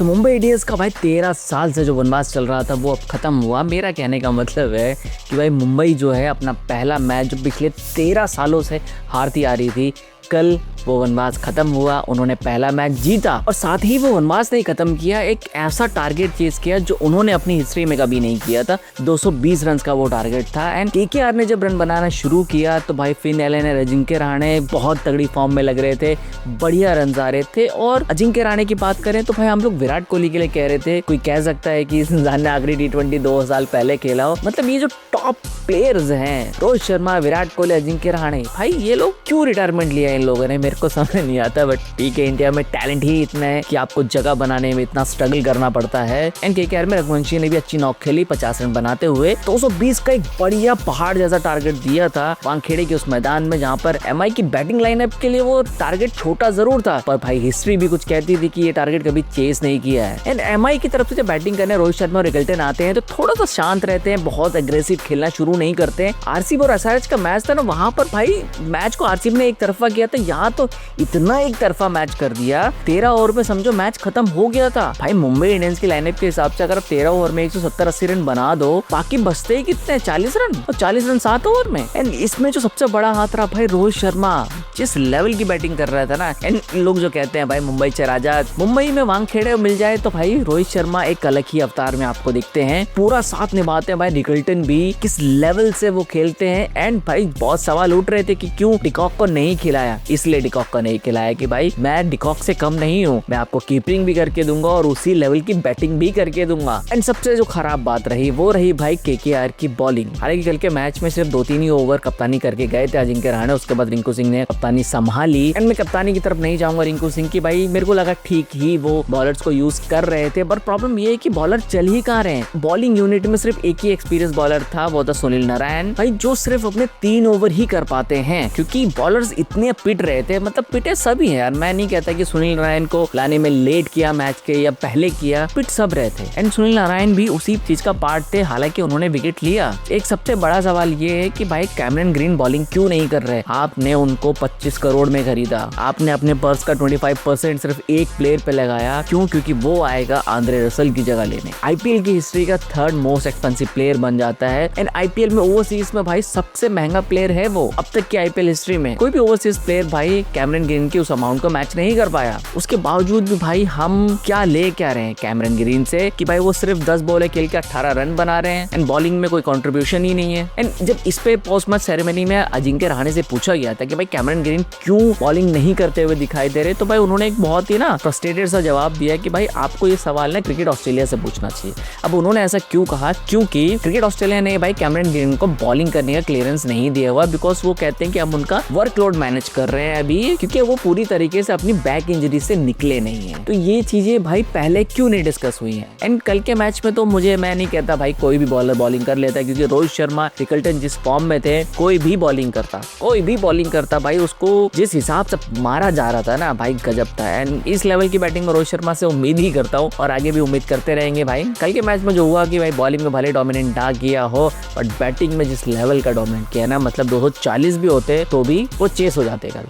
तो मुंबई इंडियंस का भाई 13 साल से जो वनवास चल रहा था वो अब खत्म हुआ। मेरा कहने का मतलब है कि भाई मुंबई जो है अपना पहला मैच जो पिछले 13 सालों से हारती आ रही थी, कल वो वनवास खत्म हुआ। उन्होंने पहला मैच जीता और साथ ही वो वनवास नहीं खत्म किया, एक ऐसा टारगेट चेज किया जो उन्होंने अपनी हिस्ट्री में कभी नहीं किया था। 220 रन का वो टारगेट था। एंड केकेआर ने जब रन बनाना शुरू किया तो भाई फिन एलन और अजिंक्य रहाणे बहुत तगड़ी फॉर्म में लग रहे थे, बढ़िया रन आ रहे थे। और अजिंक्य रहाणे की बात करें तो भाई हम लोग विराट कोहली के लिए कह रहे थे, कोई कह सकता है कि इस इंसान ने आखिरी T20 2 साल पहले खेला हो। मतलब ये जो टॉप प्लेयर्स हैं, रोहित शर्मा, विराट कोहली, अजिंक्य रहाणे, भाई ये लोग क्यों रिटायरमेंट लिया इन लोगों ने, मेरे को समझ नहीं आता। बट ठीक है, इंडिया में टैलेंट ही इतना है कि आपको जगह बनाने में इतना स्ट्रगल करना पड़ता है। एंड केकेआर में रघुवंशी ने भी अच्छी नॉक खेली 50 रन बनाते हुए। 220 का एक बढ़िया पहाड़ जैसा टारगेट दिया था वानखेड़े के उस मैदान में, जहां पर एमआई की बैटिंग लाइनअप के लिए वो टारगेट छोटा जरूर था, पर भाई हिस्ट्री भी कुछ कहती थी कि ये टारगेट कभी चेस नहीं किया है। एंड एमआई की तरफ से जब बैटिंग करने रोहित शर्मा और रिकल्टन आते हैं तो थोड़ा सा शांत रहते हैं, बहुत एग्रेसिव खेलना शुरू नहीं करते हैं। आरसीबी और एसआरएच का मैच था ना, वहां पर भाई मैच को आरसीबी ने एक तरफा किया था, यहाँ तो इतना एक तरफा मैच कर दिया। 13 ओवर में समझो मैच खत्म हो गया था। भाई मुंबई इंडियंस की लाइनअप के हिसाब से अगर आप 13 ओवर में 170-80 रन बना दो, बाकी बचते ही कितने 40 रन, और 40 रन 7 ओवर में। एंड इसमें जो सबसे बड़ा हाथ रहा भाई रोहित शर्मा, जिस लेवल की बैटिंग कर रहा था ना। एंड लोग जो कहते हैं भाई मुंबई से राजा, मुंबई में वानखेड़े मिल जाए तो भाई रोहित शर्मा एक अलग ही अवतार में आपको दिखते हैं, पूरा साथ निभाते हैं। भाई रिकल्टन भी किस लेवल से वो खेलते हैं। एंड भाई बहुत सवाल उठ रहे थे कि क्यों डिकॉक को नहीं खिलाया, इसलिए डिकॉक को नहीं खिलाया कि भाई मैं डिकॉक से कम नहीं हूँ, मैं आपको कीपिंग भी करके दूंगा और उसी लेवल की बैटिंग भी करके दूंगा। एंड सबसे जो खराब बात रही वो रही भाई केकेआर की बॉलिंग। हालांकि कल के मैच में सिर्फ 2-3 ही ओवर कप्तानी करके गए थे अजिंक्य रहाणे, उसके बाद रिंकू सिंह ने कप्तानी संभाली। एंड मैं कप्तानी की तरफ नहीं जाऊंगा रिंकू सिंह की, भाई मेरे को लगा ठीक ही वो बॉलर्स को यूज कर रहे थे, पर प्रॉब्लम ये है कि बॉलर चल ही कहाँ रहे हैं। बॉलिंग यूनिट में सिर्फ एक ही एक्सपीरियंस बॉलर था, वो था सुनील नारायण भाई, जो सिर्फ अपने 3 ओवर ही कर पाते हैं, क्योंकि बॉलर्स इतने पिट रहे थे। मतलब पिटे सभी है यार, मैं नहीं कहता कि सुनील नारायण को लाने में लेट किया मैच के या पहले किया, पिट सब रहे थे। एंड सुनील नारायण भी उसी चीज का पार्ट थे, हालांकि उन्होंने विकेट लिया। एक सबसे बड़ा सवाल ये है कि भाई कैमरन ग्रीन बॉलिंग क्यों नहीं कर रहे। आपने उनको 25 करोड़ में खरीदा, आपने अपने पर्स का 25% सिर्फ एक प्लेयर पे लगाया, क्यों? क्योंकि वो आएगा आंद्रे रसल की जगह लेने। आईपीएल की हिस्ट्री का 3rd मोस्ट एक्सपेंसिव प्लेयर बन जाता है। एंड आईपीएल में ओवरसीज में भाई सबसे महंगा प्लेयर है वो अब तक की आईपीएल हिस्ट्री में। कोई भी ओवरसीज प्लेयर भाई कैमरन ग्रीन की उस अमाउंट को मैच नहीं कर पाया। उसके बावजूद भी भाई हम क्या ले क्या रहे हैं कैमरन ग्रीन से कि भाई वो सिर्फ 10 बॉलें खेल के 18 रन बना रहे हैं। एंड बॉलिंग में कोई कंट्रीब्यूशन ही नहीं है। एंड जब इस पे पोस्ट मैच सेरेमनी में अजिंक्य रहाणे से पूछा गया था कि भाई कैमरन ग्रीन क्यों बॉलिंग नहीं करते हुए दिखाई दे रहे, तो भाई उन्होंने एक बहुत ही ना फ्रस्ट्रेटेड सा जवाब दिया कि भाई आपको ये सवाल ना क्रिकेट ऑस्ट्रेलिया से पूछना चाहिए। अब उन्होंने ऐसा क्यों कहा, क्योंकि क्रिकेट ऑस्ट्रेलिया ने भाई कैमरन ग्रीन को बॉलिंग करने का क्लियरेंस नहीं दिया हुआ, बिकॉज वो कहते हैं कि हम उनका वर्कलोड मैनेज कर रहे हैं अभी, क्योंकि वो पूरी तरीके से अपनी बैक इंजरी से निकले नहीं है। तो ये चीजें भाई पहले क्यों नहीं डिस्कस हुई हैं। एंड कल के मैच में तो मैं नहीं कहता भाई कोई भी बॉलर बॉलिंग कर लेता है, क्योंकि रोहित शर्मा, रिकल्टन जिस फॉर्म में थे, कोई भी बॉलिंग करता भाई, उसको जिस हिसाब से मारा जा रहा था ना भाई, गजब था। एंड इस लेवल की बैटिंग में रोहित शर्मा से उम्मीद ही करता हूँ और आगे भी उम्मीद करते रहेंगे भाई। कल के मैच में जो हुआ कि भाई बॉलिंग में भले डोमिनेंट ना किया हो, बट बैटिंग में जिस लेवल का डोमिनेंट किया ना, मतलब 240 भी होते तो भी वो चेस हो जाते कल।